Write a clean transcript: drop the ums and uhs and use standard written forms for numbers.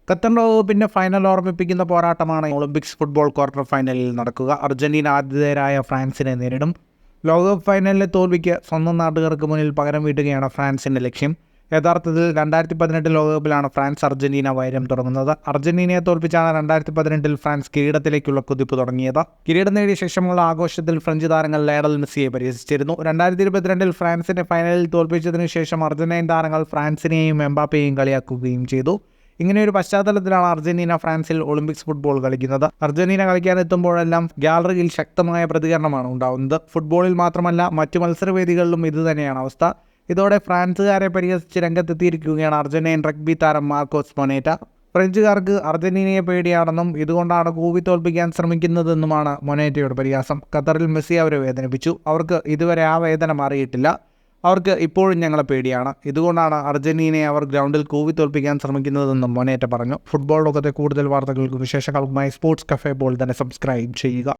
Qatar ലോകകപ്പിൻ്റെ final ഓർമ്മിപ്പിക്കുന്ന പോരാട്ടമാണ് Olympics football quarter ഫൈനലിൽ നടക്കുക. അർജന്റീന ആതിഥേയരായ ഫ്രാൻസിനെ നേരിടും. ലോകകപ്പ് ഫൈനലിലെ തോൽവിക്ക് സ്വന്തം നാട്ടുകാർക്ക് മുന്നിൽ പകരം വീട്ടുകയാണ് ഫ്രാൻസിൻ്റെ ലക്ഷ്യം. യഥാർത്ഥത്തിൽ 2018 ലോകകപ്പിലാണ് ഫ്രാൻസ് അർജന്റീന വൈരം തുടങ്ങുന്നത്. അർജന്റീനയെ തോൽപ്പിച്ചാണ് 2018 ഫ്രാൻസ് കിരീടത്തിലേക്കുള്ള കുതിപ്പ് തുടങ്ങിയത്. കിരീടം നേടിയ ശേഷമുള്ള ആഘോഷത്തിൽ ഫ്രഞ്ച് താരങ്ങൾ ലയണൽ മെസ്സിയെ പരിഹസിച്ചിരുന്നു. 2022 ഫ്രാൻസിനെ ഫൈനലിൽ തോൽപ്പിച്ചതിനു ശേഷം അർജന്റീൻ താരങ്ങൾ ഫ്രാൻസിനെയും എംബാപ്പയെയും കളിയാക്കുകയും ചെയ്തു. ഇങ്ങനെയൊരു പശ്ചാത്തലത്തിലാണ് അർജന്റീന ഫ്രാൻസിൽ ഒളിമ്പിക്സ് ഫുട്ബോൾ കളിക്കുന്നത്. അർജന്റീന കളിക്കാനെത്തുമ്പോഴെല്ലാം ഗാലറിയിൽ ശക്തമായ പ്രതികരണമാണ് ഉണ്ടാകുന്നത്. ഫുട്ബോളിൽ മാത്രമല്ല മറ്റു മത്സരവേദികളിലും ഇതുതന്നെയാണ് അവസ്ഥ. ഇതോടെ ഫ്രാൻസുകാരെ പരിഹസിച്ച് രംഗത്തെത്തിയിരിക്കുകയാണ് അർജന്റീൻ റഗ്ബി താരം മാർക്കോസ് മൊനേറ്റ. ഫ്രഞ്ചുകാർക്ക് അർജന്റീനയെ പേടിയാണെന്നും ഇതുകൊണ്ടാണ് കൂവി തോൽപ്പിക്കാൻ ശ്രമിക്കുന്നതെന്നുമാണ് മൊനേറ്റയുടെ പരിഹാസം. ഖത്തറിൽ മെസ്സി അവരെ വേദനിപ്പിച്ചു. അവർക്ക് ഇതുവരെ ആ വേദന മാറിയിട്ടില്ല. അവർക്ക് ഇപ്പോഴും ഞങ്ങളെ പേടിയാണ്. ഇതുകൊണ്ടാണ് അർജന്റീനയെ അവർ ഗ്രൗണ്ടിൽ കൂവി തോൽപ്പിക്കാൻ ശ്രമിക്കുന്നതെന്നും മൊനേറ്റ പറഞ്ഞു. ഫുട്ബോൾ ലോകത്തെ കൂടുതൽ വാർത്തകൾക്കും വിശേഷങ്ങൾക്കുമായി സ്പോർട്സ് കഫേ പോൾ തന്നെ സബ്സ്ക്രൈബ് ചെയ്യുക.